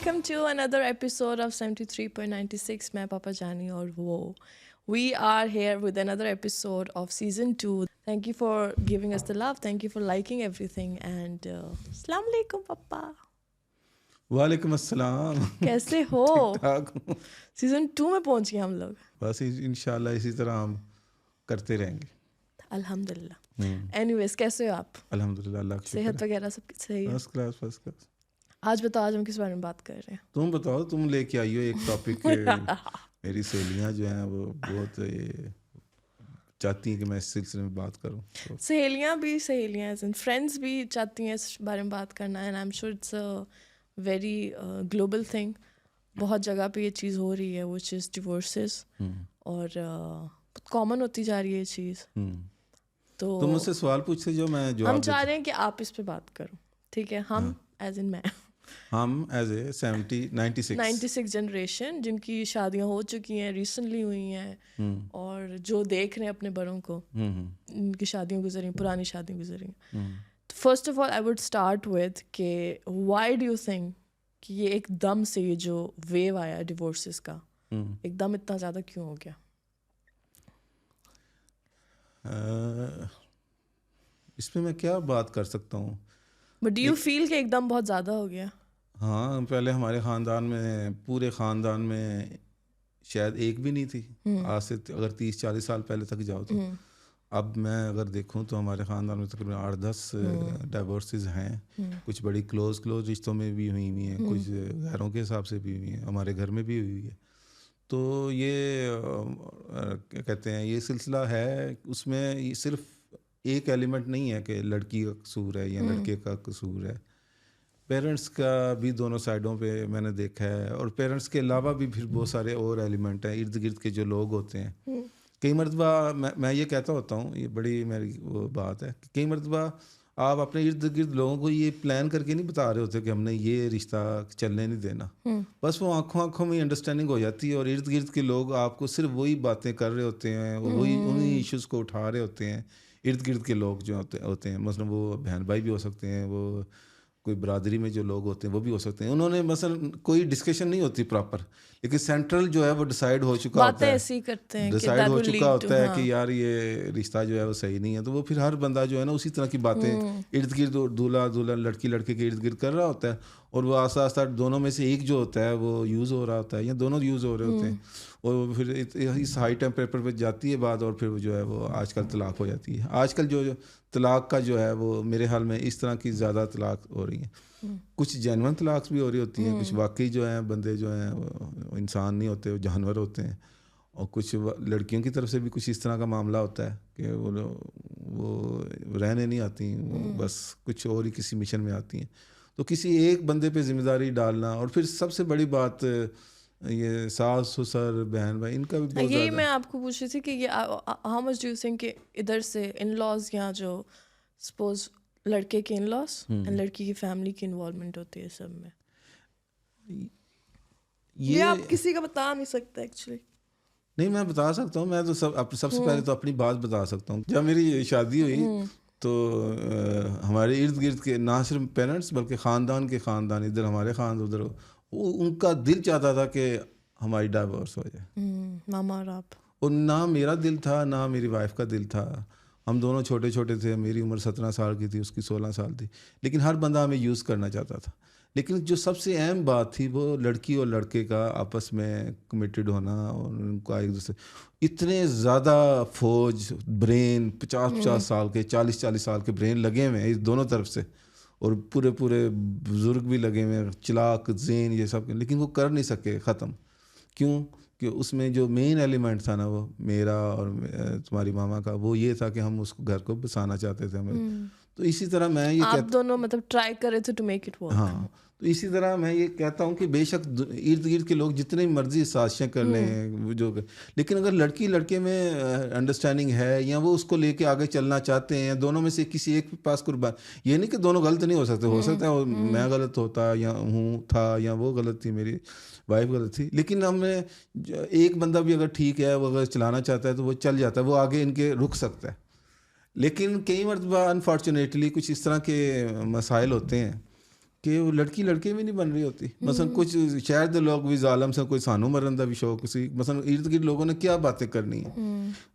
Welcome to another episode of 73.96. मैं पापा जानी और वो. We are here with another episode of season 2. Thank you for giving us the love. Thank you for liking everything. And Assalamu alaikum पापा. वालेकुम अस्सलाम. कैसे हो? ठीक-ठाक हूँ. सीजन 2 में पहुंच गए हम लोग. बस इंशाल्लाह इसी तरह हम करते रहेंगे. अल्हम्दुलिल्लाह. Anyways, कैसे हो आप? अल्हम्दुलिल्लाह, अल्लाह का शुक्र है. सेहत वगैरह सब सही है? First class. आज बताओ, आज हम किस बारे में बात कर रहे हैं? तुम बताओ, तुम लेके आई हो एक टॉपिक. मेरी सहेलियां जो हैं वो बहुत चाहती हैं कि मैं इस सिलसिले में बात करूं. तो सहेलियां भी सहेलियां एंड फ्रेंड्स भी चाहती हैं इस बारे में बात करना. And I am sure it's a very global thing. बहुत जगह पे ये चीज़ हो रही है व्हिच इज़ डिवोर्सेस. और कॉमन होती जा रही है ये चीज़. तो तुम मुझसे सवाल पूछते जो मैं जवाब हम चाह रहे हैं कि आप इस पे बात करो. ठीक है, हम एज इन मैं हम एज ए 96 जनरेशन जिनकी शादियां हो चुकी हैं, रिसेंटली हुई हैं, और जो देख रहे हैं अपने बड़ों को उनकी शादियां गुजरी, पुरानी शादियां गुजरी. तो first of all I would start with के व्हाई डू यू थिंक कि ये एकदम से ये जो वेव आया डिवोर्सेस का एकदम इतना ज़्यादा क्यों हो गया? इसमें मैं क्या बात कर सकता हूँ. बट डू यू फील कि एकदम बहुत ज़्यादा हो गया? हाँ, पहले हमारे ख़ानदान में, पूरे ख़ानदान में शायद एक भी नहीं थी. आज से अगर 30-40 साल पहले तक जाओ तो. अब मैं अगर देखूं तो हमारे ख़ानदान में तकरीबन 8-10 डाइवोर्सेस हैं. कुछ बड़ी क्लोज रिश्तों में भी हुई हैं, कुछ घरों के हिसाब से भी हुई हैं, हमारे घर में भी हुई है. तो ये क्या कहते हैं, ये सिलसिला है. उसमें सिर्फ एक एलिमेंट नहीं है कि लड़की का कसूर है या लड़के का कसूर है. पेरेंट्स का भी दोनों साइडों पे मैंने देखा है. और पेरेंट्स के अलावा भी फिर बहुत सारे और एलिमेंट हैं इर्द गिर्द के जो लोग होते हैं. कई मरतबा मैं ये कहता होता हूँ, ये बड़ी मेरी वो बात है कि कई मरतबा आप अपने इर्द गिर्द लोगों को ये प्लान करके नहीं बता रहे होते कि हमने ये रिश्ता चलने नहीं देना. बस वो आँखों में अंडरस्टैंडिंग हो जाती है और इर्द गिर्द के लोग आपको सिर्फ वही बातें कर रहे होते हैं, वही उन्हीं इश्यूज़ को उठा रहे होते हैं. इर्द गिर्द के लोग जो होते हैं, मसलन वो बहन भाई भी हो सकते हैं, वो कोई बरादरी में जो लोग होते हैं वो भी हो सकते हैं. उन्होंने मसलन कोई डिस्कशन नहीं होती प्रॉपर, लेकिन सेंट्रल जो है वो डिसाइड हो चुका होता है, ऐसी करते हैं डिसाइड हो चुका होता है कि यार ये रिश्ता जो है वो सही नहीं है. तो वो फिर हर बंदा जो है ना उसी तरह की बातें इर्द गिर्द, दूल्हा लड़की लड़के के इर्द गिर्द कर रहा होता है. और वो आस्ता आस्ता दोनों में से एक जो होता है वो यूज़ हो रहा होता है या दोनों यूज़ हो रहे होते हैं. और फिर इस हाई टेम्परेचर पर जाती है बात और फिर वो जो है वो आजकल तलाक हो जाती है. आजकल जो तलाक का जो है वो मेरे ख्याल में इस तरह की ज़्यादा तलाक हो रही हैं. कुछ जेन्युइन तलाक भी हो रही होती हैं, कुछ वाकई जो हैं बंदे जो हैं वो इंसान नहीं होते, वो जानवर होते हैं. और कुछ लड़कियों की तरफ से भी कुछ इस तरह का मामला होता है कि वो रहने नहीं आती, वो बस कुछ और ही किसी मिशन में आती हैं. तो किसी एक बंदे पे जिम्मेदारी डालना. और फिर सबसे बड़ी बात ये सास ससुर बहन भाई इनका भी बहुत यही मैं आपको पूछ रही थी कि ये how much do you think कि इधर से इन लॉज या जो सपोज लड़के के इन लॉज एंड लड़की की फैमिली की इन्वॉल्वमेंट होती है सब में. ये आप किसी का बता नहीं सकते एक्चुअली. नहीं, मैं बता सकता हूँ. मैं तो सबसे पहले तो अपनी बात बता सकता हूँ. जब मेरी शादी हुई तो हमारे इर्द गिर्द के ना सिर्फ पेरेंट्स बल्कि ख़ानदान के ख़ानदान, इधर हमारे ख़ानदान उधर, उनका दिल चाहता था कि हमारी डाइवोर्स हो जाए. मामा और आप. और ना मेरा दिल था ना मेरी वाइफ का दिल था. हम दोनों छोटे छोटे थे. मेरी उम्र 17 साल की थी, उसकी 16 साल थी. लेकिन हर बंदा हमें यूज़ करना चाहता था. लेकिन जो सबसे अहम बात थी वो लड़की और लड़के का आपस में कमिटेड होना. और उनका एक दूसरे इतने ज़्यादा फौज ब्रेन 50-50 साल के 40-40 साल के ब्रेन लगे हुए हैं इस दोनों तरफ से. और पूरे बुज़ुर्ग भी लगे हुए हैं, चलाक ज़ेन ये सब. लेकिन वो कर नहीं सके ख़त्म. क्यों? कि उसमें जो मेन एलिमेंट था ना वो मेरा और तुम्हारी मामा का, वो ये था कि हम उस घर को बसाना चाहते थे हमें. तो इसी तरह मैं ये आप दोनों मतलब ट्राई कर रहे थे टू मेक इट वर्क. हाँ, तो इसी तरह मैं ये कहता हूँ कि बेशक इर्द गिर्द के लोग जितने मर्जी साजिशें कर लें जो, लेकिन अगर लड़की लड़के में अंडरस्टैंडिंग है या वो उसको लेके आगे चलना चाहते हैं, दोनों में से किसी एक के पास कुर्बान, ये नहीं कि दोनों गलत नहीं हो सकते. हो सकता है मैं गलत होता या था या वो गलत थी, मेरी वाइफ गलत थी. लेकिन हमें एक बंदा भी अगर ठीक है, वो अगर चलाना चाहता है तो वो चल जाता है, वो आगे इनके रुक सकता है. लेकिन कई मरतबा अनफॉर्चुनेटली कुछ इस तरह के मसाइल होते हैं कि वो लड़की लड़के भी नहीं बन रही होती। मसलन कुछ शहर के लोग भी जालम से कोई सानू मरन का भी शौक सी, मसलन इर्द गिर्द लोगों ने क्या बातें करनी है,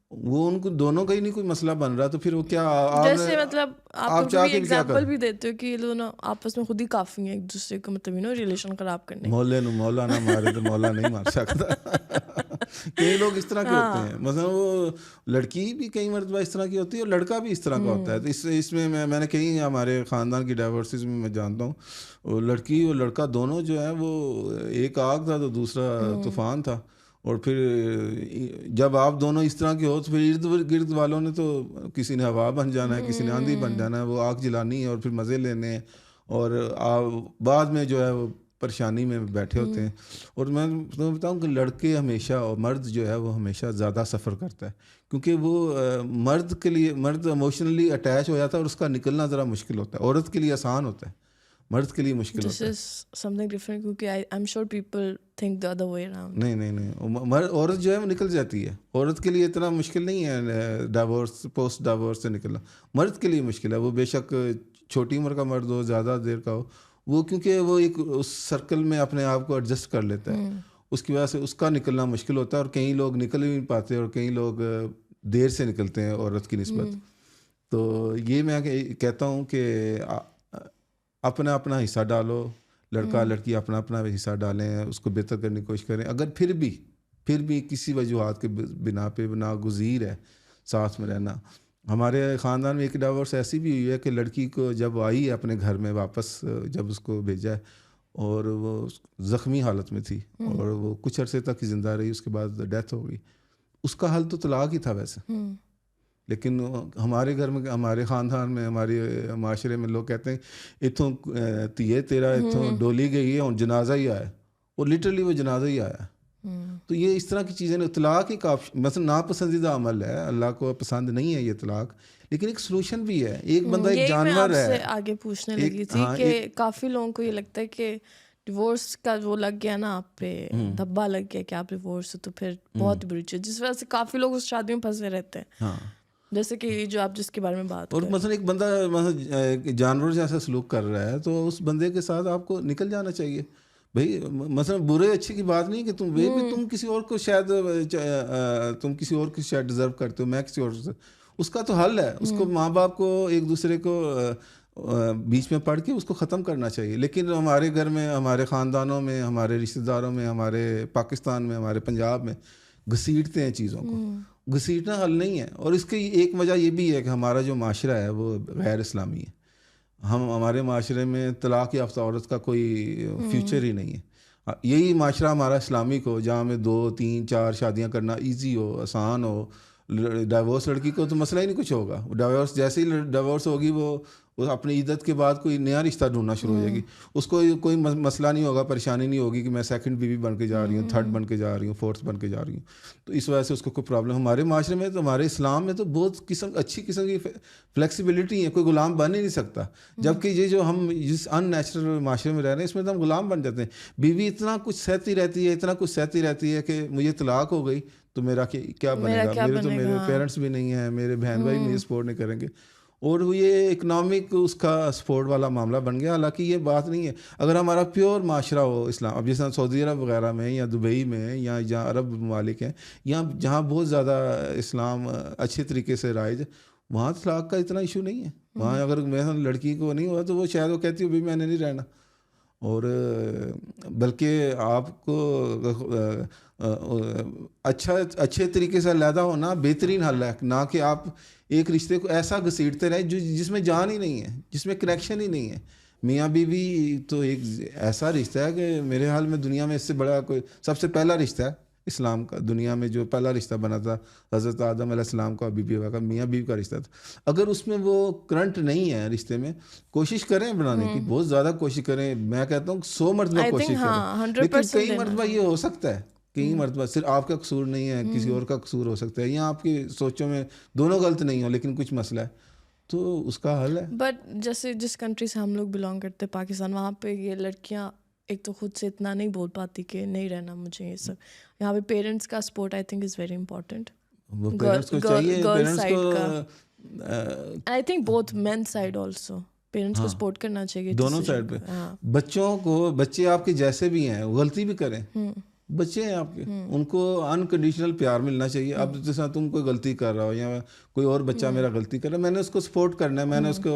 वो उनको दोनों का ही नहीं कोई मसला बन रहा, तो फिर वो क्या जैसे मतलब आप चाह कभी के भी क्या एग्जांपल कर, भी देते हो कि ये दोनों आपस में खुद ही काफी हैं एक दूसरे को, मतलब रिलेशन खराब करने। मोहल्ले नु मौला ना मारे तो मौला नहीं मार सकता। कई लोग इस तरह के होते हैं, मतलब वो लड़की भी कई मरतबा इस तरह की होती है और लड़का भी इस तरह का होता है। तो इसमें मैंने कहीं हमारे ख़ानदान की डाइवर्सिस में मैं जानता हूँ, वो लड़की और लड़का दोनों जो है वो एक आग था तो दूसरा तूफान था। और फिर जब आप दोनों इस तरह के हो तो फिर इर्द गिर्द वालों ने तो किसी ने हवा बन जाना है, किसी ने आंधी बन जाना है, वो आग जलानी है और फिर मज़े लेने हैं, और बाद में जो है वो परेशानी में बैठे होते हैं। और मैं तुम्हें बताऊं कि लड़के हमेशा और मर्द जो है वो हमेशा ज़्यादा सफ़र करता है, क्योंकि वो मर्द इमोशनली अटैच हो जाता है और उसका निकलना ज़रा मुश्किल होता है। औरत के लिए आसान होता है, मर्द के लिए मुश्किल होता है। This is something different क्योंकि I'm sure people think the other way around. नहीं, औरत जो है वो निकल जाती है। औरत के लिए इतना मुश्किल नहीं है डाइवोर्स, पोस्ट डाइवोर्स से निकलना। मर्द के लिए मुश्किल है, वो बेशक छोटी उम्र का मर्द हो, ज़्यादा देर का हो, वो क्योंकि वो एक उस सर्कल में अपने आप को एडजस्ट कर लेता है, उसकी वजह से उसका निकलना मुश्किल होता है। और कई लोग निकल ही नहीं पाते और कई लोग देर से निकलते हैं औरत की निस्बत। तो ये मैं कहता हूँ कि अपना अपना हिस्सा डालो, लड़का लड़की अपना अपना हिस्सा डालें, उसको बेहतर करने की कोशिश करें। अगर फिर भी किसी वजूहात के बिना पे नागुज़ीर है साथ में रहना। हमारे ख़ानदान में एक डाइवोर्स ऐसी भी हुई है कि लड़की को जब आई है अपने घर में वापस, जब उसको भेजा है और वो ज़ख्मी हालत में थी और वो कुछ अरसे तक ज़िंदा रही, उसके बाद डेथ हो गई। उसका हल तो तलाक ही था वैसे, लेकिन हमारे घर में, हमारे ख़ानदान में, हमारे माशरे में लोग कहते हैं इतों तिये तेरा इतों डोली गई है और जनाजा ही आया, और लिटरली वो जनाजा ही आया। तो ये इस तरह की चीज़ें, तलाक ही काफ़ी मतलब नापसंदीदा अमल है, अल्लाह को पसंद नहीं है ये तलाक, लेकिन एक सलूशन भी है। एक बंदा एक जानवर है। मैं आगे पूछने लगी थी कि काफ़ी लोगों को ये लगता है कि डिवोर्स का वो लग गया ना आप पे, धब्बा लग गया कि आप डिवोर्स हो तो फिर बहुत बुरी चीज़, जिस वजह से काफ़ी लोग उस शादी में फंसे रहते हैं। जैसे कि जो आप जिसके बारे में बात और मतलब एक बंदा जानवर जैसा सलूक कर रहा है, तो उस बंदे के साथ आपको निकल जाना चाहिए भाई। मतलब बुरे अच्छे की बात नहीं कि तुम किसी और को शायद तुम किसी और को शायद डिजर्व करते हो, मैं किसी और से, उसका तो हल है। उसको माँ बाप को एक दूसरे को बीच में पढ़ के उसको ख़त्म करना चाहिए। लेकिन हमारे घर में, हमारे ख़ानदानों में, हमारे रिश्तेदारों में, हमारे पाकिस्तान में, हमारे पंजाब में घसीटते हैं चीज़ों को। घसीटना हल नहीं है। और इसकी एक वजह ये भी है कि हमारा जो माशरा है वो गैर इस्लामी है। हमारे माशरे में तलाक याफ्ता औरत का कोई फ्यूचर ही नहीं है। यही माशरा हमारा इस्लामिक हो, जहाँ में 2, 3, 4 शादियाँ करना ईजी हो, आसान हो। डाइवोर्स लड़की को तो मसला ही नहीं कुछ होगा। डाइवोर्स जैसे ही डाइवोर्स होगी वो अपनी इद्दत के बाद कोई नया रिश्ता ढूंढना शुरू हो जाएगी। उसको कोई मसला नहीं होगा, परेशानी नहीं होगी कि मैं सेकंड बीवी बन के जा रही हूँ, थर्ड बन के जा रही हूँ, फोर्थ बन के जा रही हूँ। तो इस वजह से उसको कोई प्रॉब्लम। हमारे माशरे में तो, हमारे इस्लाम में तो बहुत अच्छी किस्म की फ्लेक्सिबिलिटी है, कोई गुलाम बन ही नहीं सकता। जबकि ये जो हम जिस अननेचुरल माशरे में रह रहे हैं, इसमें तो हम गुलाम बन जाते हैं। बीवी इतना कुछ सहती रहती है कि मुझे तलाक हो गई तो मेरा क्या बनेगा, मेरे पेरेंट्स भी नहीं है, मेरे बहन भाई मुझे सपोर्ट नहीं करेंगे, और ये इकनॉमिक उसका सपोर्ट वाला मामला बन गया। हालांकि ये बात नहीं है। अगर हमारा प्योर माशरा हो इस्लाम, अब जैसे सऊदी अरब वगैरह में या दुबई में या जहाँ अरब ममालिक हैं, या जहाँ बहुत ज़्यादा इस्लाम अच्छे तरीके से राइज, वहाँ तलाक का इतना इशू नहीं है। वहाँ अगर मैं लड़की को नहीं हुआ तो वो शायद वो कहती हो भाई मैंने नहीं रहना, और बल्कि आपको अच्छे तरीके से अलहदा होना बेहतरीन हल है, ना कि आप एक रिश्ते को ऐसा घसीटते रहे जिसमें जान ही नहीं है, जिसमें कनेक्शन ही नहीं है। मियाँ बीवी तो एक ऐसा रिश्ता है कि मेरे हाल में दुनिया में इससे बड़ा कोई, सबसे पहला रिश्ता है इस्लाम का। दुनिया में जो पहला रिश्ता बना था हज़रत आदम अलैहिस्सलाम का, बीबी हवा का, मियाँ बीवी का रिश्ता था। अगर उसमें वो करंट नहीं है रिश्ते में, कोशिश करें बनाने की, बहुत ज़्यादा कोशिश करें। मैं कहता हूँ 100 मरतबा कोशिश करें, लेकिन कई मरतबा ये हो सकता है, कई मरतबा सिर्फ आपका कसूर नहीं है, किसी और का कसूर हो सकता है, या आपकी सोचों में दोनों गलत नहीं हो लेकिन कुछ मसला है, तो उसका हल है। बट जैसे जिस कंट्री से हम लोग बिलोंग करते हैं, पाकिस्तान, वहाँ पे ये लड़कियाँ एक तो खुद से इतना नहीं बोल पाती कि नहीं रहना मुझे ये सब। यहाँ पे पेरेंट्स का support I think is very important. वो पेरेंट्स को चाहिए, पेरेंट्स को I think both men side also. Parents को सपोर्ट करना चाहिए दोनों साइड पे। बच्चों को, बच्चे आपके जैसे भी हैं, गलती भी करें, बच्चे हैं आपके, उनको अनकंडीशनल प्यार मिलना चाहिए। अब जैसा तुम कोई गलती कर रहा हो या कोई और बच्चा मेरा गलती कर रहा है, मैंने उसको सपोर्ट करना है, मैंने उसको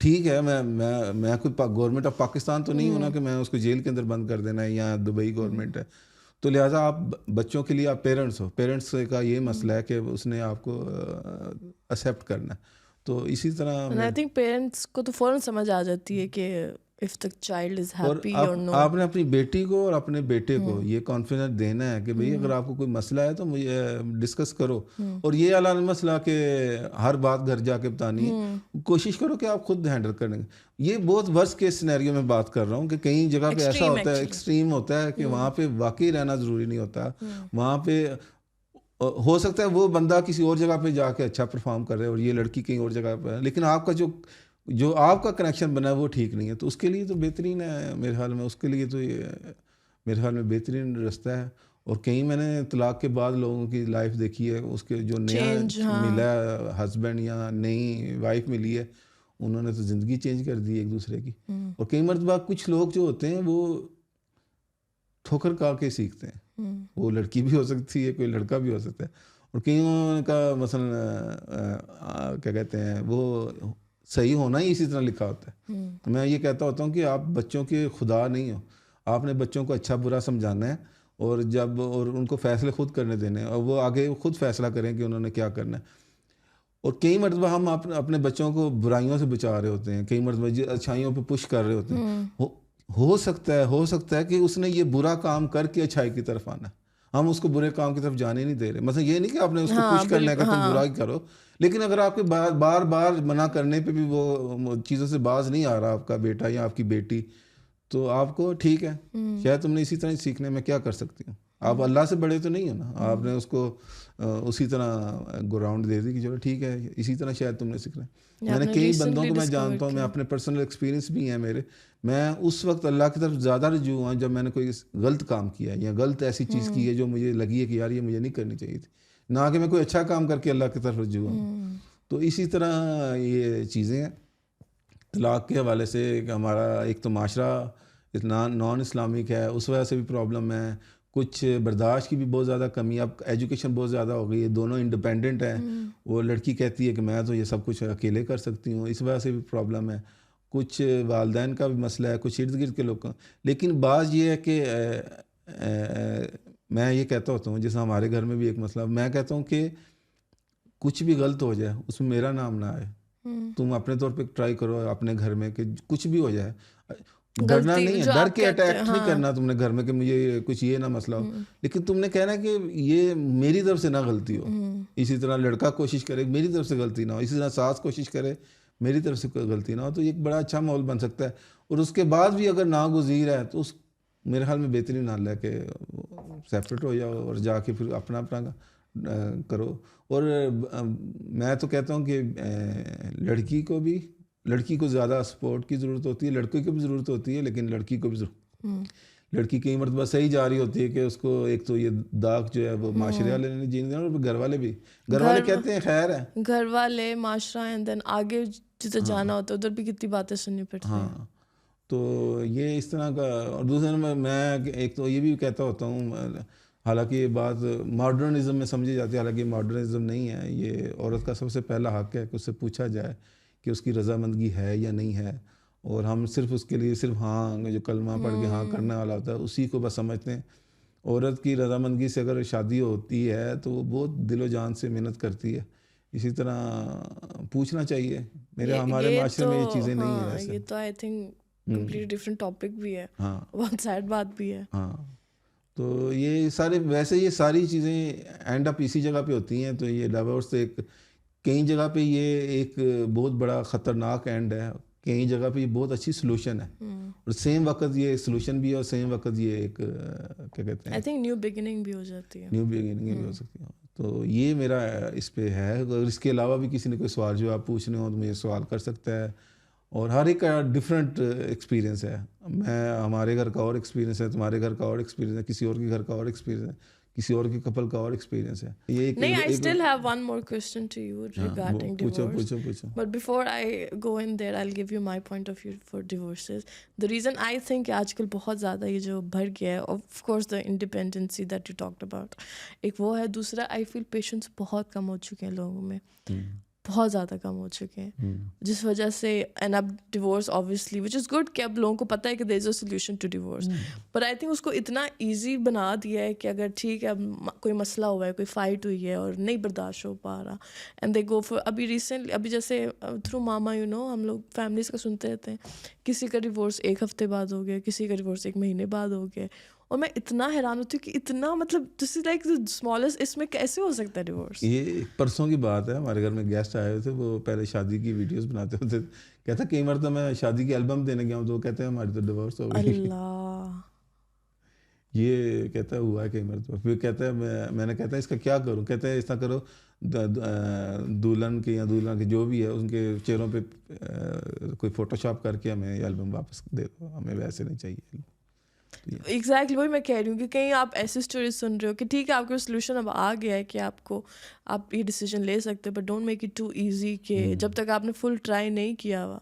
ठीक है, मैं कोई गवर्नमेंट ऑफ पाकिस्तान तो नहीं हूं ना कि मैं उसको जेल के अंदर बंद कर देना है, या दुबई गवर्नमेंट है। तो लिहाजा आप बच्चों के लिए आप पेरेंट्स हो, पेरेंट्स का ये मसला है कि उसने आपको एक्सेप्ट करना है। तो इसी तरह आई थिंक पेरेंट्स को तो फौरन समझ आ जाती है कि if the child is happy और नो। आपने अपनी बेटी को और अपने बेटे को ये कॉन्फिडेंस देना है कि भाई अगर आपको कोई मसला है तो मुझे डिस्कस करो, और ये अलान मसला कि हर बात घर जाके बतानी है, कोशिश करो कि आप खुद हैंडल करेंगे। ये बहुत वर्स्ट केस सिनेरियो में बात कर रहा हूँ कि कई जगह पे ऐसा होता है, एक्सट्रीम होता है कि वहाँ पे वाकई रहना ज़रूरी नहीं होता। वहाँ पे हो सकता है वो बंदा किसी और जगह पे जाके अच्छा परफॉर्म कर रहे और ये लड़की कहीं और जगह पे है, लेकिन आपका जो आपका कनेक्शन बना है वो ठीक नहीं है। तो उसके लिए तो बेहतरीन है मेरे ख्याल में, उसके लिए तो ये मेरे ख्याल में बेहतरीन रास्ता है। और कहीं मैंने तलाक के बाद लोगों की लाइफ देखी है, उसके जो नया मिला हस्बैंड या नई वाइफ मिली है, उन्होंने तो ज़िंदगी चेंज कर दी एक दूसरे की। और कई मरतबा कुछ लोग जो होते हैं वो ठोकर खा के सीखते हैं, वो लड़की भी हो सकती है, कोई लड़का भी हो सकता है। और कईयों का मसलन क्या कहते हैं, वो सही होना ही इसी तरह लिखा होता है। तो मैं ये कहता होता हूँ कि आप बच्चों के खुदा नहीं हो, आपने बच्चों को अच्छा बुरा समझाना है और उनको फैसले खुद करने देने हैं, और वो आगे खुद फैसला करें कि उन्होंने क्या करना है। और कई मरतबा हम अपने बच्चों को बुराइयों से बचा रहे होते हैं, कई मरतबा अच्छाइयों पे पुश कर रहे होते हैं। हो सकता है कि उसने ये बुरा काम करके अच्छाई की तरफ आना, हम उसको बुरे काम की तरफ जाने नहीं दे रहे। मतलब ये नहीं कि आपने उसको पुश करना है कि तुम बुरा ही करो, लेकिन अगर आपके बार बार मना करने पे भी वो चीज़ों से बाज नहीं आ रहा आपका बेटा या आपकी बेटी, तो आपको ठीक है, शायद तुमने इसी तरह सीखने में क्या कर सकती हूँ। आप अल्लाह से बड़े तो नहीं हो ना, आपने उसको उसी तरह ग्राउंड दे दी कि चलो ठीक है, इसी तरह शायद तुमने सीखना है। मैंने कई बंदों को मैं जानता हूँ, मैं अपने पर्सनल एक्सपीरियंस भी हैं मेरे, मैं उस वक्त अल्लाह की तरफ ज़्यादा रजू हुआ जब मैंने कोई गलत काम किया या गलत ऐसी चीज़ की है जो मुझे लगी है कि यार ये मुझे नहीं करनी चाहिए थी, ना कि मैं कोई अच्छा काम करके अल्लाह की तरफ रजू हूँ। तो इसी तरह ये चीज़ें हैं। तलाक़ के हवाले से हमारा एक तो माशरा इतना नॉन इस्लामिक है, उस वजह से भी प्रॉब्लम है, कुछ बर्दाश्त की भी बहुत ज़्यादा कमी, अब एजुकेशन बहुत ज़्यादा हो गई है, दोनों इंडिपेंडेंट हैं। वो लड़की कहती है कि मैं तो ये सब कुछ अकेले कर सकती हूँ, इस वजह से भी प्रॉब्लम है। कुछ वालदैन का भी मसला है, कुछ इर्द गिर्द के लोग का। लेकिन बात ये है कि मैं ये कहता होता हूँ, जैसे हमारे घर में भी एक मसला, मैं कहता हूँ कि कुछ भी गलत हो जाए उसमें मेरा नाम ना आए। तुम अपने तौर पे ट्राई करो अपने घर में कि कुछ भी हो जाए, डरना नहीं है, डर के अटैक नहीं करना तुमने घर में कि मुझे कुछ ये ना मसला हो, लेकिन तुमने कहना कि ये मेरी तरफ से ना गलती हो। इसी तरह लड़का कोशिश करे मेरी तरफ से गलती ना हो, इसी तरह सास कोशिश करे मेरी तरफ से कोई गलती ना हो, तो एक बड़ा अच्छा माहौल बन सकता है। और उसके बाद भी अगर नागुज़ीर है तो उस मेरे ख्याल में बेहतरीन हाल है कि सेपरेट हो जाओ और जाके फिर अपना करो। और मैं तो कहता हूँ कि लड़की को ज़्यादा सपोर्ट की ज़रूरत होती है, लड़के को भी ज़रूरत होती है, लेकिन लड़की को भी लड़की कई मरतबा सही जा रही होती है कि उसको एक तो ये दाग जो है वो माशरे वाले ने जीने देना, और घर वाले कहते हैं खैर है, घर वाले माशरा, एंड देन आगे जिधर जाना होता है उधर भी कितनी बातें सुननी पड़ती हैं। हाँ, तो ये इस तरह का। और दूसरे नंबर मैं एक तो ये भी कहता होता हूँ, हालांकि ये बात मॉडर्निज़म में समझी जाती है, हालांकि मॉडर्निज़म नहीं है, ये औरत का सबसे पहला हक़ है कि उससे पूछा जाए कि उसकी रज़ामंदगी है या नहीं है। और हम सिर्फ उसके लिए सिर्फ हाँ जो कलमा पढ़ के हाँ करने वाला होता है उसी को बस समझते हैं। औरत की रज़ामंदगी से अगर शादी होती है तो वो बहुत दिलो जान से मेहनत करती है। इसी तरह पूछना चाहिए। हमारे माशरे में ये चीज़ें नहीं है ऐसे। ये तो I think completely different topic भी है, हाँ, बहुत सैड बात भी है। हाँ, तो ये सारी चीज़ें एंड अप इसी जगह पे होती हैं। तो ये डिवोर्स तो कई जगह पे ये एक बहुत बड़ा ख़तरनाक एंड है, कई जगह पे ये बहुत अच्छी सलूशन है, और सेम वक्त ये सलूशन भी है और सेम वक्त ये एक क्या कहते हैं, आई थिंक न्यू बिगिनिंग भी हो जाती है, न्यू बिगिनिंग भी हो सकती है। तो ये मेरा इस पे है। अगर इसके अलावा भी किसी ने कोई सवाल जो आप पूछने हो तो मुझे सवाल कर सकता है। और हर एक का डिफरेंट एक्सपीरियंस है। हमारे घर का और एक्सपीरियंस है, तुम्हारे घर का और एक्सपीरियंस है, किसी और के घर का और एक्सपीरियंस है, किसी और के कपल का और एक्सपीरियंस है। ये एक नहीं, I still have one more question to you regarding divorce. पूछो। But before I go in there, I'll give you my point of view for divorces. The reason I think आजकल बहुत ज़्यादा ये जो बढ़ गया है, of course the independency that you talked about, एक वो है। दूसरा, I feel patience बहुत कम हो चुके हैं लोगों में, बहुत ज़्यादा कम हो चुके हैं, जिस वजह से एंड अब divorce obviously which is good कि अब लोगों को पता है कि there is a solution to divorce. But I think उसको इतना ईजी बना दिया है कि अगर ठीक है अब कोई मसला हुआ है, कोई फाइट हुई है और नहीं बर्दाश्त हो पा रहा, एंड दे गो फॉर अभी रिसेंटली अभी जैसे थ्रू मामा हम लोग फैमिलीज़ का सुनते रहते हैं, किसी का डिवोर्स 1 हफ्ते बाद हो गया, किसी का डिवोर्स 1 महीने बाद हो गया। और मैं इतना हैरान होती हूँ कि इतना मतलब this is like the smallest, इसमें कैसे हो सकता है डिवोर्स। ये परसों की बात है, हमारे घर में गेस्ट आए हुए थे, वो पहले शादी की वीडियोस बनाते होते, कहता कई बार तो मैं शादी की एल्बम देने गया हूँ तो कहते हैं हमारी तो डिवोर्स हो गई। अल्लाह, ये कहता है हुआ है कई बार। तो फिर कहता है मैंने कहता है इसका क्या करूँ, कहते हैं ऐसा करो दुल्हन के या दुल्हन के जो भी है उनके चेहरों पे कोई फोटोशॉप करके हमें एल्बम वापस दे दो, हमें वैसे नहीं चाहिए। एग्जैक्टली वही मैं कह रही हूँ कि कहीं आप ऐसी स्टोरी सुन रहे हो कि ठीक है आपका सोल्यूशन अब आ गया है कि आप ये डिसीजन ले सकते हो, but don't make it too easy कि जब तक आपने फुल ट्राई नहीं किया हुआ,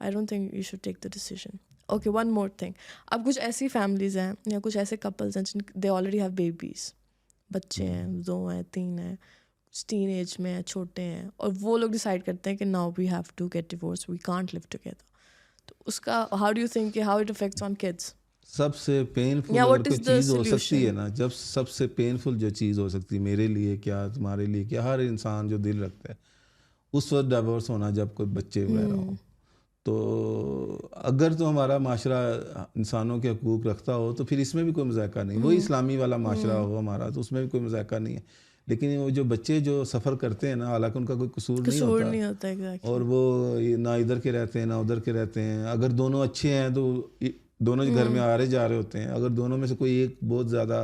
I don't think you should take the decision. Okay, one more thing, अब कुछ ऐसी फैमिलीज़ हैं या कुछ ऐसे कपल्स हैं जिन दे ऑलरेडी हैव बेबीज़, बच्चे हैं, 2 हैं, 3 हैं, टीन एज में हैं, छोटे हैं, और वो लोग डिसाइड करते हैं कि now we have to get divorce, we can't live together. तो उसका how do you think how it affects on kids? सबसे पेनफुल अगर कोई चीज़ हो सकती है ना, जब सबसे पेनफुल जो चीज़ हो सकती है मेरे लिए क्या, तुम्हारे लिए क्या, हर इंसान जो दिल रखता है, उस वक्त डिवोर्स होना जब कोई बच्चे वगैरह हो। तो अगर तो हमारा माशरा इंसानों के हकूक़ रखता हो तो फिर इसमें भी कोई मज़ाक़ा नहीं, वही इस्लामी वाला माशरा हो हमारा तो उसमें भी कोई मज़ाक़ा नहीं है। लेकिन वो जो बच्चे जो सफ़र करते हैं ना, हालांकि उनका कोई कसूर नहीं होता exactly. और वो ना इधर के रहते हैं ना उधर के रहते हैं, अगर दोनों अच्छे हैं तो दोनों घर में आ रहे जा रहे होते हैं, अगर दोनों में से कोई एक बहुत ज़्यादा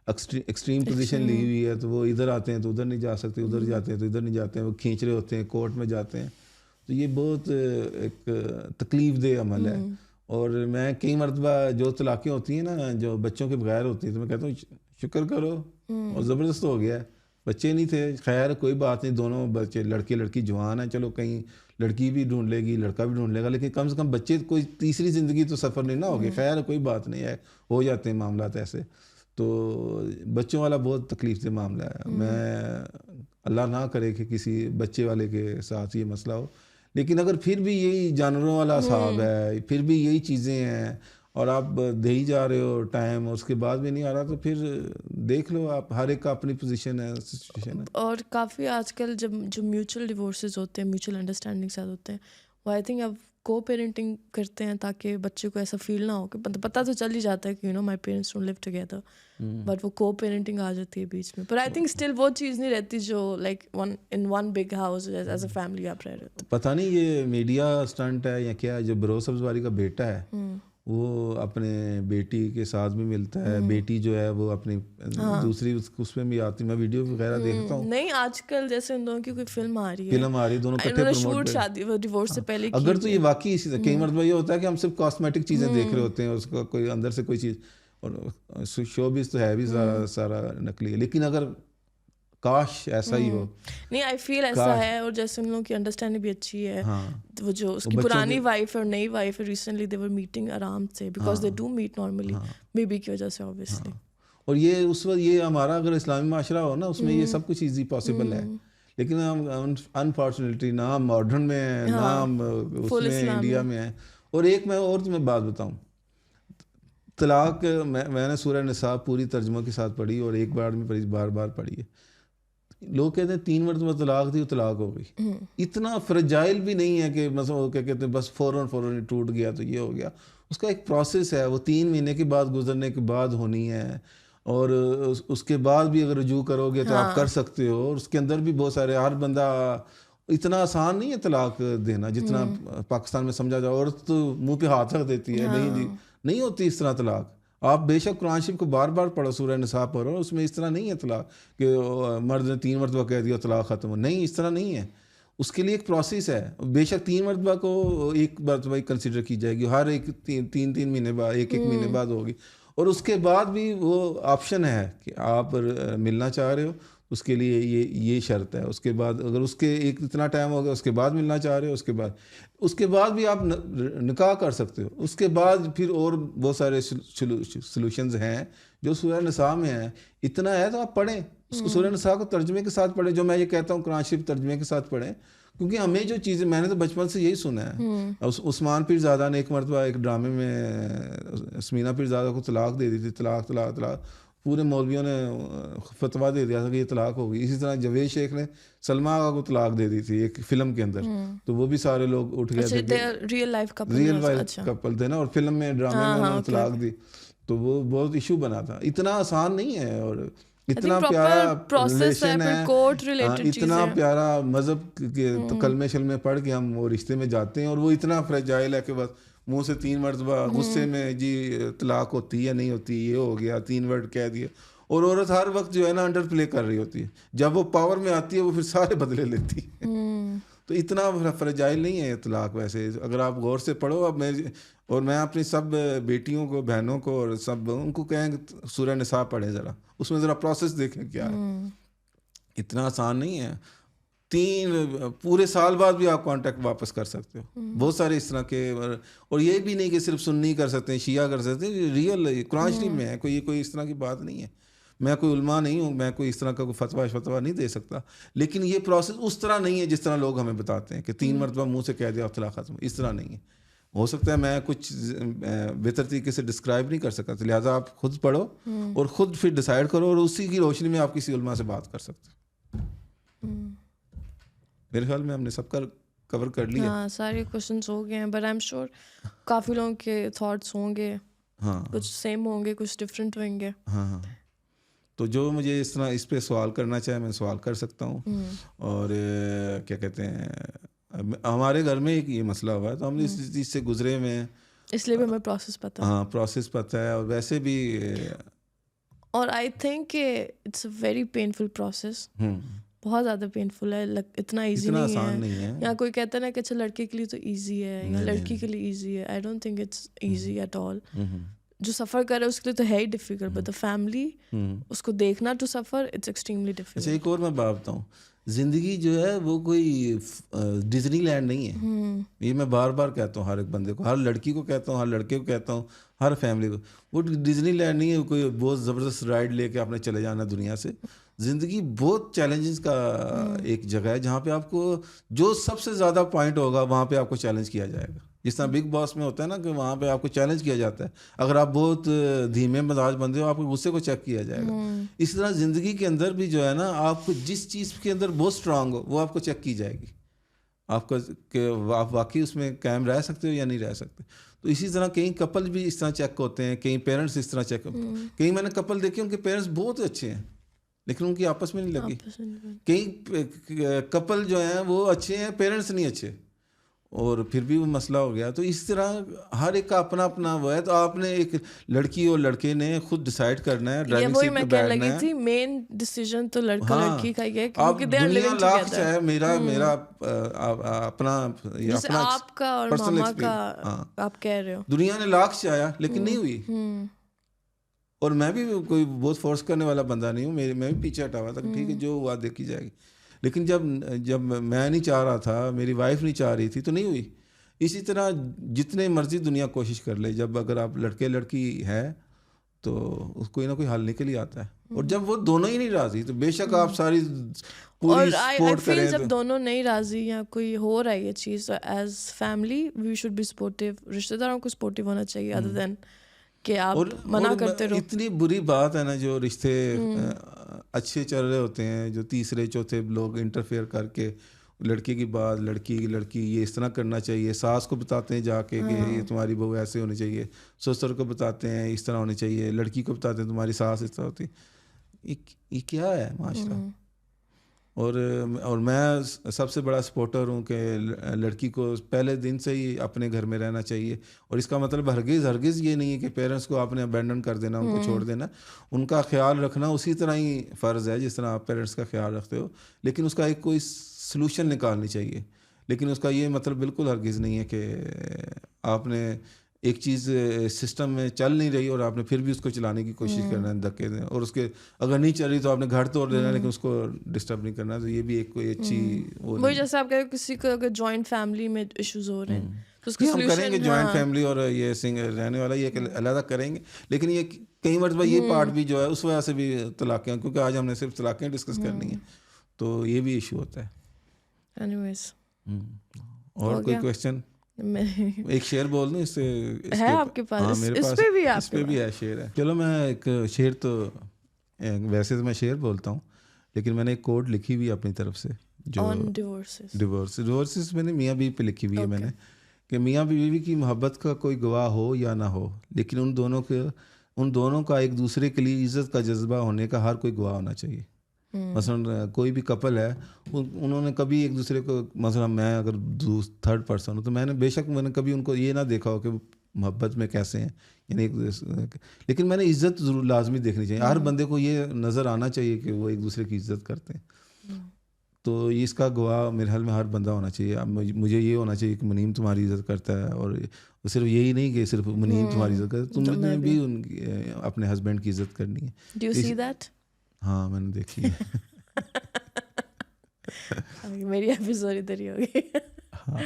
एक्सट्रीम पोजीशन ली हुई है तो वो इधर आते हैं तो उधर नहीं जा सकते, उधर जाते हैं तो इधर नहीं जाते हैं, वो खींच रहे होते हैं, कोर्ट में जाते हैं। तो ये बहुत एक तकलीफ़ दह अमल है। और मैं कई मरतबा जो तलाक़ें होती हैं ना जो बच्चों के बगैर होती हैं, तो मैं कहता हूँ शुक्र करो और ज़बरदस्त हो गया है, बच्चे नहीं थे, खैर कोई बात नहीं, दोनों बच्चे लड़के लड़की जवान हैं, चलो कहीं लड़की भी ढूंढ लेगी लड़का भी ढूंढ लेगा, लेकिन कम से कम बच्चे कोई तीसरी ज़िंदगी तो सफ़र नहीं ना होगी। खैर कोई बात नहीं है, हो जाते हैं मामला ऐसे। तो बच्चों वाला बहुत तकलीफ़ से मामला है। मैं अल्लाह ना करे कि किसी बच्चे वाले के साथ ये मसला हो, लेकिन अगर फिर भी यही जानवरों वाला हिसाब है, फिर भी यही चीज़ें हैं और आप दे ही जा रहे हो टाइम और उसके बाद भी नहीं आ रहा, तो फिर देख लो आप, हर एक का अपनी पोजीशन है, सिचुएशन है। और काफ़ी आजकल जब जो म्यूचुअल डिवोर्सेस होते हैं, म्यूचुअल अंडरस्टैंडिंग साथ होते हैं, वो आई थिंक अब को पेरेंटिंग करते हैं ताकि बच्चे को ऐसा फील ना हो कि पता तो चल ही जाता है कि my parents don't live together, but वो को पेरेंटिंग आ जाती है बीच में। पर आई थिंक स्टिल वो चीज़ नहीं रहती जो like one big house as a family आप रह रहे हो। पता नहीं ये मीडिया स्टंट है या क्या है। जो बरोज सब्जवारी का बेटा है वो अपने बेटी के साथ भी मिलता है, बेटी जो है वो अपनी दूसरी उसमें भी आती, मैं वीडियो वगैरह देखता हूँ। नहीं आजकल जैसे उन दोनों की कोई फिल्म आ रही है, दोनों इकट्ठे प्रमोट, शादी डिवोर्स से पहले अगर तो ये वाकई इसी कई मरतबा ये होता है कि हम सिर्फ कॉस्मेटिक चीज़ें देख रहे होते हैं, उसका कोई अंदर से कोई चीज़, और शोबिज़ तो है भी सारा नकली है, लेकिन अगर काश ऐसा ही हो। नहीं, आई फील ऐसा है, और जैसे उन लोगों की अंडरस्टैंडिंग भी अच्छी है। वो जो उसकी पुरानी वाइफ और नई वाइफ है, रिसेंटली दे वर मीटिंग आराम से, because they do meet normally, baby की वजह से ऑब्वियसली। और ये उस वक्त ये हमारा अगर इस्लामी माशरा हो ना, उसमें ये सब कुछ ईजी पॉसिबल है, लेकिन हम अनफॉर्चुनेटली ना मॉडर्न में है ना उसमें इंडिया में है। और एक मैं और तुम्हें बात बताऊँ, तलाक मैंने सूरह निसा पूरी तर्जुमा के साथ पढ़ी और एक बार में पढ़ी, बार बार पढ़ी है। लोग कहते हैं 3 मरतबा तलाक दी, तलाक हो गई। इतना फ्रेजाइल भी नहीं है कि मतलब वो क्या कहते हैं बस फ़ौरन टूट गया तो ये हो गया। उसका एक प्रोसेस है, वो 3 महीने के बाद गुजरने के बाद होनी है, और उसके बाद भी अगर रुजू करोगे तो आप कर सकते हो। और उसके अंदर भी बहुत सारे, हर बंदा, इतना आसान नहीं है तलाक देना जितना पाकिस्तान में समझा जाए। औरत तो मुँह पे हाथ रख देती है, नहीं जी नहीं होती इस तरह तलाक। आप बेशक कुरान शरीफ को बार बार पढ़ो, सूरह निसा पढ़ो, उसमें इस तरह नहीं है तलाक कि मर्द ने 3 मरतबा कह दिया तलाक ख़त्म हो, नहीं, इस तरह नहीं है। उसके लिए एक प्रोसेस है। बेशक 3 मरतबा को एक मरतबा कंसिडर की जाएगी, हर एक 3 महीने बाद, एक महीने बाद होगी। और उसके बाद भी वो ऑप्शन है कि आप मिलना चाह रहे हो, उसके लिए ये शर्त है। उसके बाद अगर उसके एक इतना टाइम हो गया, उसके बाद मिलना चाह रहे हो, उसके बाद भी आप निकाह कर सकते हो। उसके बाद फिर और बहुत सारे सॉल्यूशंस हैं जो सूरह निसा में हैं। इतना है तो आप पढ़ें उसको, सूरह निसा को तर्जमे के साथ पढ़ें। जो मैं ये कहता हूँ कुरान शरीफ तर्जमे के साथ पढ़ें, क्योंकि हमें जो चीज़ें, मैंने तो बचपन से यही सुना है। उस्मान पीरज़ादा ने एक मरतबा एक ड्रामे में समीना पीरज़ादा को तलाक दे दी थी। तलाक तलाक तलाक, पूरे मौलवियों ने फतवा दे दिया था कि ये तलाक होगी। इसी तरह जवेद शेख ने सलमा आगा को तलाक दे दी थी एक फिल्म के अंदर, तो वो भी सारे लोग उठ गए थे। रियल लाइफ कपल थे ना, और फिल्म में ड्रामे में उन्होंने तलाक दी, तो वो बहुत इशू बना था। इतना आसान नहीं है, और इतना प्यारा रिलेशन है, इतना प्यारा मज़हब के कलमे शलमे पढ़ के हम वो रिश्ते में जाते हैं, और वो इतना फ्रेजाइल है कि बस मुंह से 3 मरतबा गुस्से में जी तलाक होती है नहीं होती, ये हो गया, 3 वर्ड कह दिए। और औरत हर वक्त जो है ना अंडर प्ले कर रही होती है, जब वो पावर में आती है वो फिर सारे बदले लेती है। तो इतना फ्रेजाइल नहीं है तलाक वैसे, अगर आप गौर से पढ़ो। अब मैं अपनी सब बेटियों को, बहनों को, और सब उनको कहें सूरह निसा पढ़े ज़रा, उसमें ज़रा प्रोसेस देखें क्या है। इतना आसान नहीं है। 3 पूरे साल बाद भी आप कांटेक्ट वापस कर सकते हो। बहुत सारे इस तरह के, और ये भी नहीं कि सिर्फ सुन्नी कर सकते हैं, शिया कर सकते हैं, रियल कुरान शरीफ में है। कोई इस तरह की बात नहीं है। मैं कोई उलमा नहीं हूँ, मैं कोई इस तरह का कोई फतवा नहीं दे सकता, लेकिन ये प्रोसेस उस तरह नहीं है जिस तरह लोग हमें बताते हैं कि 3 मरतबा मुँह से कह दिया तलाक खत्म। इस तरह नहीं है। हो सकता है मैं कुछ बेहतर तरीके से डिस्क्राइब नहीं कर सकता, तो लिहाजा आप खुद पढ़ो और ख़ुद फिर डिसाइड करो, और उसी की रोशनी में आप किसी उलमा से बात कर सकते हो। मेरे ख्याल में हमने सब कवर कर लिया। हाँ, सारे क्वेश्चंस हो गए हैं, बट आई एम श्योर काफ़ी लोगों के थॉट्स होंगे। हाँ, कुछ सेम होंगे, कुछ डिफरेंट होंगे। हाँ, तो जो मुझे इस तरह इस पे सवाल करना चाहे मैं सवाल कर सकता हूँ। और क्या कहते हैं, हमारे घर में एक ये मसला हुआ है, तो हमने इस चीज़ से गुजरे में, इसलिए भी हमें प्रोसेस पता है। हाँ, प्रोसेस पता है। और वैसे भी, और I think it's a very painful process. बहुत ज़्यादा पेनफुल है, इतना ईजी नहीं है। या कोई कहता है ना कि अच्छा लड़के के लिए तो ईजी है, या लड़की के लिए ईजी है। I don't think it's easy at all. जो सफ़र कर रहा है उसके लिए तो है ही डिफ़िकल्ट, बट द फैमिली उसको देखना to suffer, it's extremely difficult. अच्छा, एक और मैं बात बताऊँ, ज़िंदगी जो है वो कोई डिज्नीलैंड नहीं है। ये मैं बार बार कहता हूँ हर एक बंदे को, हर लड़की को कहता हूँ, हर लड़के को कहता हूँ, हर फैमिली को। वो डिज्नीलैंड नहीं है, कोई बहुत ज़बरदस्त राइड लेके आपने चले जाना दुनिया से। ज़िंदगी बहुत चैलेंजेस का एक जगह है, जहाँ पे आपको जो सबसे ज़्यादा पॉइंट होगा वहाँ पे आपको चैलेंज किया जाएगा। जिस तरह बिग बॉस में होता है ना कि वहाँ पे आपको चैलेंज किया जाता है। अगर आप बहुत धीमे मिजाज बंदे हो, आपको गुस्से को चेक किया जाएगा। इसी तरह ज़िंदगी के अंदर भी जो है ना, आपको जिस चीज़ के अंदर बहुत स्ट्रांग हो वो आपको चेक की जाएगी, आपका कि आप वाकई उसमें कायम रह सकते हो या नहीं रह सकते। तो इसी तरह कई कपल भी इस तरह चेक होते हैं, कई पेरेंट्स इस तरह चेक होते हैं। कई मैंने कपल देखे उनके पेरेंट्स बहुत अच्छे हैं लेकिन उनकी आपस में नहीं लगी। कई कपल जो हैं वो अच्छे हैं, पेरेंट्स नहीं अच्छे, और फिर भी वो मसला हो गया। तो इस तरह हर एक का अपना अपना वो है। तो आपने एक लड़की और लड़के ने खुद डिसाइड करना है, ड्राइविंग सीट पे बैठना है। थी मेन डिसीजन तो लड़का लड़की का ही है, क्योंकि दुनिया लाख चाहे मेरा अपना जैसे आपका और मामा का आप कह रहे हो, दुनिया ने लाख चाहा लेकिन नहीं हुई। और मैं भी कोई बहुत फोर्स करने वाला बंदा नहीं हूँ, मैं भी पीछे हटा हुआ था कि ठीक है जो हुआ देखी जाएगी। लेकिन जब मैं नहीं चाह रहा था, मेरी वाइफ नहीं चाह रही थी, तो नहीं हुई। इसी तरह जितने मर्जी दुनिया कोशिश कर ले, जब अगर आप लड़के लड़की है तो कोई ना कोई हल निकल ही आता है। और जब वो दोनों ही नहीं राजी तो बेशक आप सारी पूरी सपोर्ट करें। जब दोनों नहीं राजी या कोई हो रहा है ये चीज़, तो as family we should be supportive. रिश्तेदारों को सपोर्टिव होना चाहिए, अदर देन कि आप मना करते रहो। इतनी बुरी बात है ना, जो रिश्ते अच्छे चल रहे होते हैं, जो तीसरे चौथे लोग इंटरफेयर करके लड़की की बात, लड़की ये इस तरह करना चाहिए, सास को बताते हैं जाके कि ये तुम्हारी बहू ऐसे होनी चाहिए, ससुर को बताते हैं इस तरह होनी चाहिए, लड़की को बताते हैं तुम्हारी सास इस तरह होती। ये क्या है माशरा? और मैं सबसे बड़ा सपोर्टर हूँ कि लड़की को पहले दिन से ही अपने घर में रहना चाहिए। और इसका मतलब हरगिज़ ये नहीं है कि पेरेंट्स को आपने अबैंडन कर देना, उनको छोड़ देना। उनका ख्याल रखना उसी तरह ही फ़र्ज़ है जिस तरह आप पेरेंट्स का ख्याल रखते हो, लेकिन उसका एक कोई सलूशन निकालनी चाहिए। लेकिन उसका ये मतलब बिल्कुल हरगिज़ नहीं है कि आपने एक चीज़ सिस्टम में चल नहीं रही और आपने फिर भी उसको चलाने की कोशिश करना है धक्के दें, और उसके अगर नहीं चल रही तो आपने घर तोड़ देना है लेकिन उसको डिस्टर्ब नहीं करना, तो ये भी एक कोई अच्छी वो वही जैसे आप कह रहे हो किसी को अगर जॉइंट फैमिली में इश्यूज हो रहे हैं तो उसका हम करेंगे सॉल्यूशन जॉइंट फैमिली और ये सिंगल रहने वाला ये अलग करेंगे, लेकिन ये कई मरतबा ये पार्ट भी जो है उस वजह से भी तलाक़ें, क्योंकि आज हमने सिर्फ तलाक़ें डिस्कस करनी है तो ये भी इशू होता है। एनीवेज और कोई क्वेश्चन? एक शेर बोल दूं इससे है आपके पास? हाँ मेरे पास, इस पे भी है शेर है। चलो मैं एक शेर तो वैसे तो मैं शेर बोलता हूँ लेकिन मैंने एक कोड लिखी हुई अपनी तरफ से जो डिवोर्सेस मैंने मियाँ बीवी पे लिखी हुई है मैंने, कि मियाँ बीवी की मोहब्बत का कोई गवाह हो या ना हो, लेकिन उन दोनों का एक दूसरे के लिए इज़्ज़त का जज्बा होने का हर कोई गवाह होना चाहिए। मसलन कोई भी कपल है उन्होंने कभी एक दूसरे को, मसलन मैं अगर थर्ड पर्सन हूँ तो मैंने कभी उनको ये ना देखा हो कि मोहब्बत में कैसे हैं, यानी लेकिन मैंने इज़्ज़त ज़रूर लाजमी देखनी चाहिए। हर बंदे को ये नज़र आना चाहिए कि वो एक दूसरे की इज़्ज़त करते हैं, तो इसका गवाह मेरे ख्याल में हर बंदा होना चाहिए। अब मुझे ये होना चाहिए कि मुनीम तुम्हारी इज़्ज़त करता है, और सिर्फ यही नहीं कि सिर्फ मुनीम तुम्हारी इज़्ज़त करता है, तुमने भी उनकी अपने हस्बैंड की इज़्ज़त करनी है। Do you see that? हाँ मैंने देखी है। मेरी एपिसोड इधर ही होगी। हाँ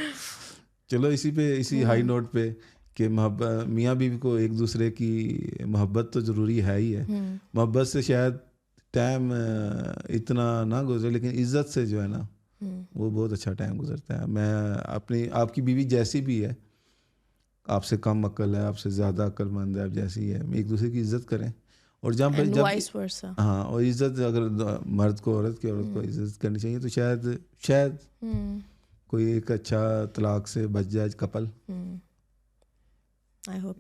चलो इसी हाई नोट पे कि मियाँ बीवी को एक दूसरे की मोहब्बत तो ज़रूरी है ही है, मोहब्बत से शायद टाइम इतना ना गुजरे लेकिन इज़्ज़त से जो है ना वो बहुत अच्छा टाइम गुजरता है। मैं आपकी बीवी जैसी भी है, आपसे कम अक्ल है, आपसे ज़्यादा अक्लमंद है, आप जैसी है, एक दूसरे की इज़्ज़त करें। और जब हाँ, और इज़्ज़त अगर मर्द को औरत को इज़्ज़त करनी चाहिए तो शायद कोई एक अच्छा तलाक से बच जाए कपल।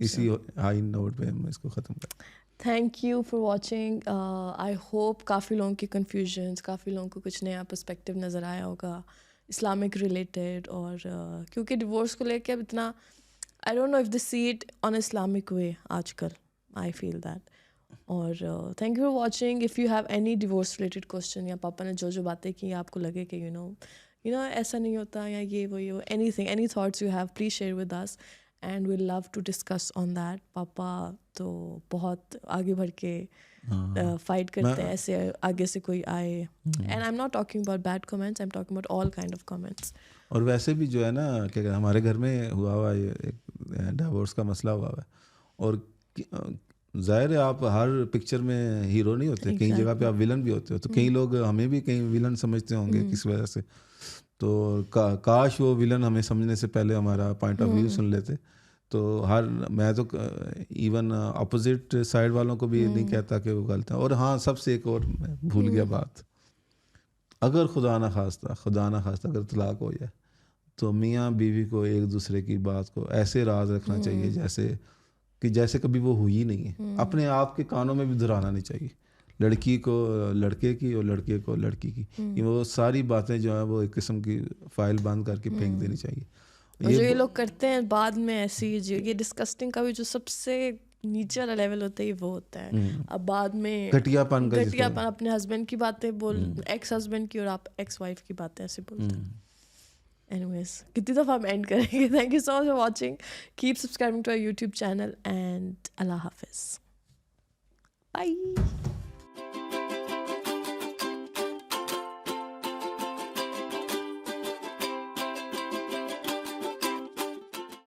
इसी हाई नोट पे हम इसको ख़त्म करें। Thank you for watching. I hope काफ़ी लोगों की कन्फ्यूजन्स, काफ़ी लोगों को कुछ नया पर्सपेक्टिव नज़र आया होगा इस्लामिक रिलेटेड, और क्योंकि डिवोर्स को लेके अब इतना I don't know if they see it on Islamic way आजकल, आई फील दैट। और thank you for watching. If you have any divorce related question, या पापा ने जो बातें की आपको लगे कि यू नो ऐसा नहीं होता या ये वो anything, any thoughts you have, please share with us and we love to discuss on that. पापा तो बहुत आगे बढ़ के फाइट करते हैं ऐसे आगे से कोई आए, and I am not talking about bad comments, I am talking about all kind of comments. और वैसे भी जो है ना क्या हमारे घर में हुआ ये एक डिवोर्स का मसला हुआ है, और ज़ाहिर है आप हर पिक्चर में हीरो नहीं होते, कई जगह पे आप विलन भी होते हो, तो कई लोग हमें भी कई विलन समझते होंगे किस वजह से, तो काश वो विलन हमें समझने से पहले हमारा पॉइंट ऑफ व्यू सुन लेते। तो मैं तो इवन अपोजिट साइड वालों को भी नहीं कहता कि वो गलत है। और हाँ, सबसे एक और मैं भूल गया बात, अगर खुदा ना खास्ता अगर तलाक हो जाए तो मियाँ बीवी को एक दूसरे की बात को ऐसे राज रखना चाहिए जैसे कभी वो हुई नहीं है। अपने आप के कानों में भी दोहराना नहीं चाहिए, लड़की को लड़के की और लड़के को लड़की की, वो सारी बातें जो है वो एक किस्म की फाइल बंद करके फेंक देनी चाहिए। ये लोग करते हैं बाद में ऐसी ये डिस्कस्टिंग का भी जो सबसे नीचे वाला लेवल होता है वो होता है। अब बाद में घटियापन अपने हस्बैंड की बातें बोल, एक्स हस्बैंड की, और आप एक्स वाइफ की बातें ऐसे बोलते हैं। Anyways, कितनी दफ़ा हम एंड करेंगे। Thank you so much for watching. Keep subscribing to our YouTube channel and Allah Hafiz. Bye.